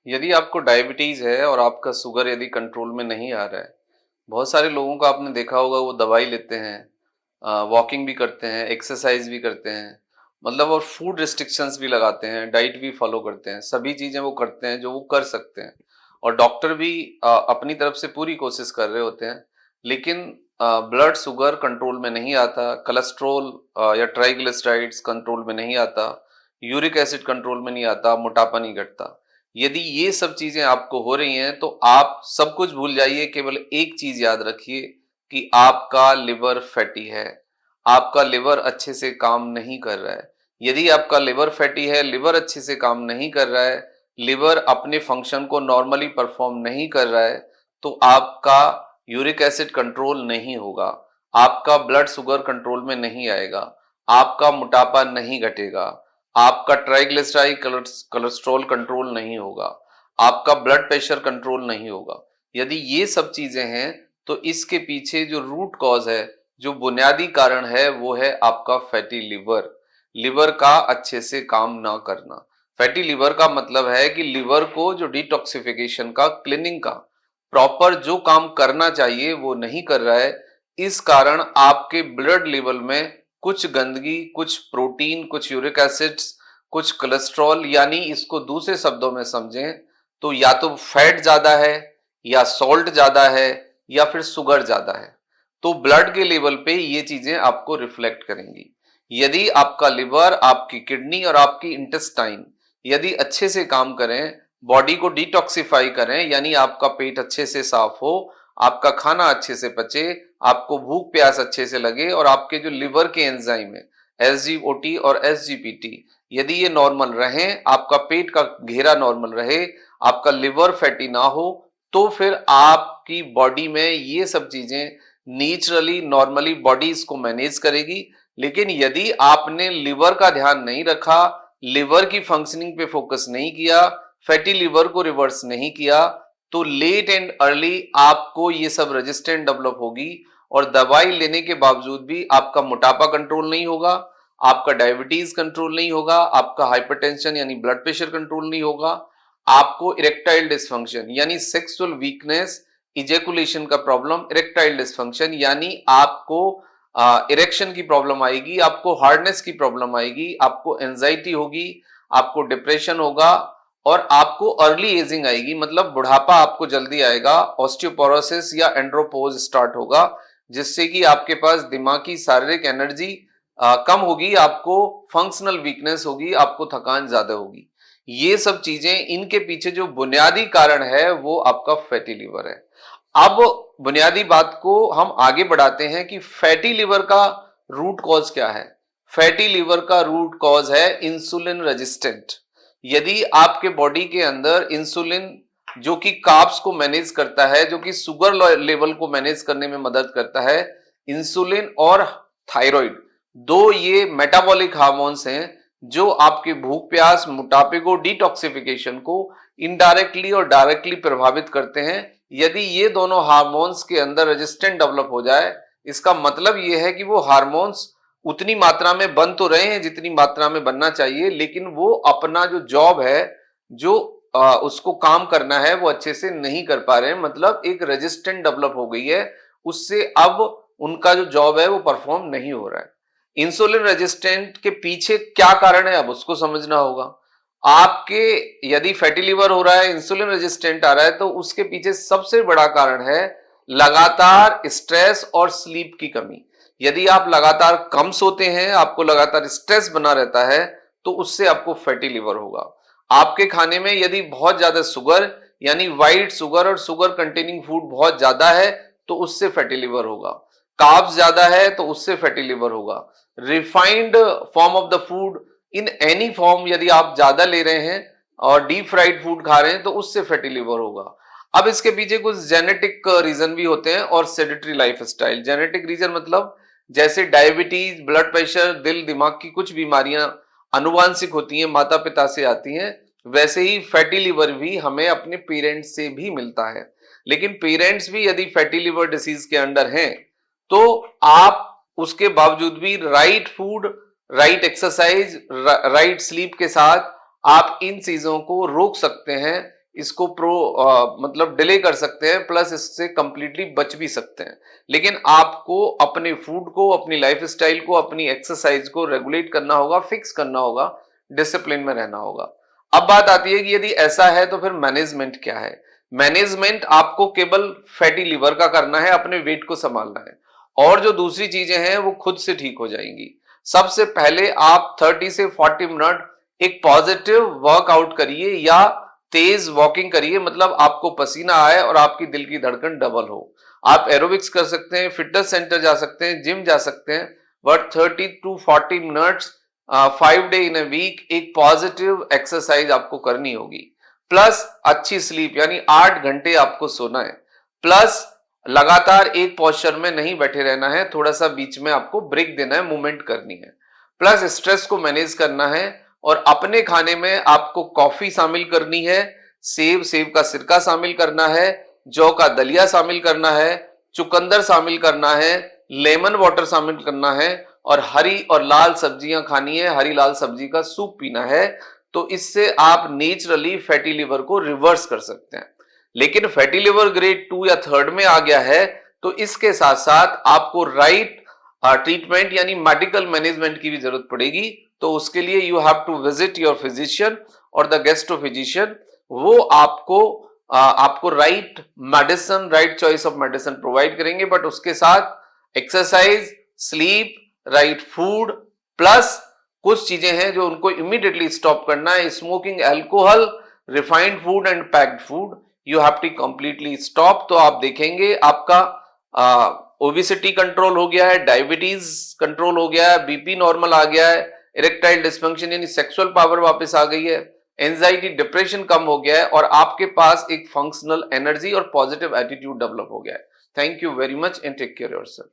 यदि आपको डायबिटीज है और आपका शुगर यदि कंट्रोल में नहीं आ रहा है, बहुत सारे लोगों को आपने देखा होगा वो दवाई लेते हैं, वॉकिंग भी करते हैं, एक्सरसाइज भी करते हैं, मतलब और फूड रिस्ट्रिक्शंस भी लगाते हैं, डाइट भी फॉलो करते हैं, सभी चीजें वो करते हैं जो वो कर सकते हैं। और डॉक्टर भी अपनी तरफ से पूरी कोशिश कर रहे होते हैं, लेकिन ब्लड शुगर कंट्रोल में नहीं आता, कोलेस्ट्रॉल या ट्राइग्लिसराइड्स कंट्रोल में नहीं आता, यूरिक एसिड कंट्रोल में नहीं आता, मोटापा नहीं घटता। यदि ये सब चीजें आपको हो रही हैं तो आप सब कुछ भूल जाइए, केवल एक चीज याद रखिए कि आपका लिवर फैटी है। आपका लिवर अच्छे से काम नहीं कर रहा है। यदि आपका लिवर फैटी है, लिवर अच्छे से काम नहीं कर रहा है, लिवर अपने फंक्शन को नॉर्मली परफॉर्म नहीं कर रहा है, तो आपका यूरिक एसिड कंट्रोल नहीं होगा, आपका ब्लड शुगर कंट्रोल में नहीं आएगा, आपका मोटापा नहीं घटेगा, आपका ट्राइग्लिसराइड कोलेस्ट्रॉल कंट्रोल नहीं होगा, आपका ब्लड प्रेशर कंट्रोल नहीं होगा। यदि ये सब चीजें हैं तो इसके पीछे जो रूट कॉज है, जो बुनियादी कारण है, वो है आपका फैटी लिवर। लिवर का अच्छे से काम ना करना। फैटी लिवर का मतलब है कि लिवर को जो डिटॉक्सिफिकेशन का, क्लीनिंग का प्रॉपर जो काम करना चाहिए वो नहीं कर रहा है। इस कारण आपके ब्लड लेवल में कुछ गंदगी, कुछ प्रोटीन, कुछ यूरिक एसिड्स, कुछ कोलेस्ट्रॉल, यानी इसको दूसरे शब्दों में समझें तो या तो फैट ज्यादा है, या सॉल्ट ज्यादा है, या फिर शुगर ज्यादा है। तो ब्लड के लेवल पे ये चीजें आपको रिफ्लेक्ट करेंगी। यदि आपका लिवर, आपकी किडनी और आपकी इंटेस्टाइन यदि अच्छे से काम करें, बॉडी को डिटॉक्सिफाई करें, यानी आपका पेट अच्छे से साफ हो, आपका खाना अच्छे से पचे, आपको भूख प्यास अच्छे से लगे, और आपके जो लिवर के एंजाइम है एसजीओटी और एसजीपीटी यदि ये नॉर्मल रहें, आपका पेट का घेरा नॉर्मल रहे, आपका लिवर फैटी ना हो, तो फिर आपकी बॉडी में ये सब चीजें नेचुरली नॉर्मली बॉडी इसको मैनेज करेगी। लेकिन यदि आपने लिवर का ध्यान नहीं रखा, लिवर की फंक्शनिंग पे फोकस नहीं किया, फैटी लिवर को रिवर्स नहीं किया, तो लेट एंड अर्ली आपको ये सब रेजिस्टेंट डेवलप होगी, और दवाई लेने के बावजूद भी आपका मोटापा कंट्रोल नहीं होगा, आपका डायबिटीज कंट्रोल नहीं होगा, आपका हाइपरटेंशन यानी ब्लड प्रेशर कंट्रोल नहीं होगा, आपको इरेक्टाइल डिसफंक्शन यानी सेक्सुअल वीकनेस, इजेकुलेशन का प्रॉब्लम, इरेक्टाइल डिसफंक्शन यानी आपको इरेक्शन की प्रॉब्लम आएगी, आपको हार्डनेस की प्रॉब्लम आएगी, आपको एंजाइटी होगी, आपको डिप्रेशन होगा, और आपको अर्ली एजिंग आएगी, मतलब बुढ़ापा आपको जल्दी आएगा, ऑस्टियोपोरोसिस या एंड्रोपोज स्टार्ट होगा, जिससे कि आपके पास दिमागी शारीरिक एनर्जी कम होगी, आपको फंक्शनल वीकनेस होगी, आपको थकान ज्यादा होगी। ये सब चीजें, इनके पीछे जो बुनियादी कारण है वो आपका फैटी लिवर है। अब बुनियादी बात को हम आगे बढ़ाते हैं कि फैटी लिवर का रूट कॉज क्या है। फैटी लिवर का रूट कॉज है इंसुलिन रेजिस्टेंट। यदि आपके बॉडी के अंदर इंसुलिन, जो कि कार्ब्स को मैनेज करता है, जो कि शुगर लेवल को मैनेज करने में मदद करता है, इंसुलिन और थायराइड, दो ये मेटाबॉलिक हार्मोन्स हैं जो आपके भूख प्यास, मोटापे को, डिटॉक्सिफिकेशन को इनडायरेक्टली और डायरेक्टली प्रभावित करते हैं। यदि ये दोनों हार्मोन्स के अंदर रेजिस्टेंट डेवलप हो जाए, इसका मतलब ये है कि वो हार्मोन्स उतनी मात्रा में बन तो रहे हैं जितनी मात्रा में बनना चाहिए, लेकिन वो अपना जो जॉब है, जो उसको काम करना है, वो अच्छे से नहीं कर पा रहे हैं, मतलब एक रेजिस्टेंट डेवलप हो गई है, उससे अब उनका जो जॉब है वो परफॉर्म नहीं हो रहा है। इंसुलिन रेजिस्टेंट के पीछे क्या कारण है, अब उसको समझना होगा। आपके यदि फैटी लिवर हो रहा है, इंसुलिन रेजिस्टेंट आ रहा है, तो उसके पीछे सबसे बड़ा कारण है लगातार स्ट्रेस और स्लीप की कमी। यदि आप लगातार कम सोते हैं, आपको लगातार स्ट्रेस बना रहता है, तो उससे आपको फैटी लिवर होगा। आपके खाने में यदि बहुत ज्यादा शुगर यानी व्हाइट शुगर और शुगर कंटेनिंग फूड बहुत ज्यादा है, तो उससे फैटी लिवर होगा। कार्ब्स ज्यादा है तो उससे फैटी लिवर होगा। Refined form of the food in any form यदि आप ज्यादा ले रहे हैं और डीप फ्राइड फूड खा रहे हैं, तो उससे फैटी लिवर होगा। अब इसके पीछे कुछ जेनेटिक रीजन भी होते हैं और सेडेंटरी लाइफस्टाइल। जेनेटिक रीजन मतलब जैसे डायबिटीज, ब्लड प्रेशर, दिल दिमाग की कुछ बीमारियां आनुवांशिक होती हैं, माता पिता से आती हैं, वैसे ही फैटी लिवर भी हमें अपने पेरेंट्स से भी मिलता है। लेकिन पेरेंट्स भी यदि फैटी लिवर डिसीज के अंडर हैं, तो आप उसके बावजूद भी right food, right exercise, right sleep के साथ आप इन चीजों को रोक सकते हैं। इसको मतलब डिले कर सकते हैं, प्लस इससे कंप्लीटली बच भी सकते हैं। लेकिन आपको अपने फूड को, अपनी लाइफस्टाइल को, अपनी एक्सरसाइज को रेगुलेट करना होगा, फिक्स करना होगा, डिसिप्लिन में रहना होगा। अब बात आती है कि यदि ऐसा है तो फिर मैनेजमेंट क्या है। मैनेजमेंट आपको केवल फैटी लिवर का करना है, अपने वेट को संभालना है, और जो दूसरी चीजें हैं वो खुद से ठीक हो जाएंगी। सबसे पहले आप 30 से 40 मिनट एक पॉजिटिव वर्कआउट करिए या तेज वॉकिंग करिए, मतलब आपको पसीना आए और आपकी दिल की धड़कन डबल हो। आप एरोबिक्स कर सकते हैं, फिटनेस सेंटर जा सकते हैं, जिम जा सकते हैं, but 30 to 40 minutes 5 day in a week एक पॉजिटिव एक्सरसाइज आपको करनी होगी। प्लस अच्छी स्लीप, यानी 8 घंटे आपको सोना है। प्लस लगातार एक पोस्चर में नहीं बैठे रहना है, थोड़ा सा बीच में आपको ब्रेक देना है, मूवमेंट करनी है। प्लस स्ट्रेस को मैनेज करना है, और अपने खाने में आपको कॉफी शामिल करनी है, सेब का सिरका शामिल करना है, जौ का दलिया शामिल करना है, चुकंदर शामिल करना है, लेमन वाटर शामिल करना है, और हरी और लाल सब्जियां खानी है, हरी लाल सब्जी का सूप पीना है। तो इससे आप नेचुरली फैटी लिवर को रिवर्स कर सकते हैं। लेकिन फैटी लिवर ग्रेड 2 या 3 में आ गया है, तो इसके साथ साथ आपको राइट ट्रीटमेंट यानी मेडिकल मैनेजमेंट की भी जरूरत पड़ेगी। तो उसके लिए you have to visit your physician और द गेस्ट्रो फिजिशियन। वो आपको right medicine, right choice of medicine provide करेंगे, बट उसके साथ exercise, sleep, right food, plus कुछ चीजें हैं जो उनको इमीडिएटली स्टॉप करना है। Smoking, alcohol, refined food and packed food you have to completely stop. तो आप देखेंगे आपका ओबेसिटी कंट्रोल हो गया है, डायबिटीज कंट्रोल हो गया है, बीपी नॉर्मल आ गया है, इरेक्टाइल डिस्फंक्शन यानी सेक्सुअल पावर वापस आ गई है, एंजाइटी, डिप्रेशन कम हो गया है, और आपके पास एक फंक्शनल एनर्जी और पॉजिटिव एटीट्यूड डेवलप हो गया है। Thank you very much and take care yourself.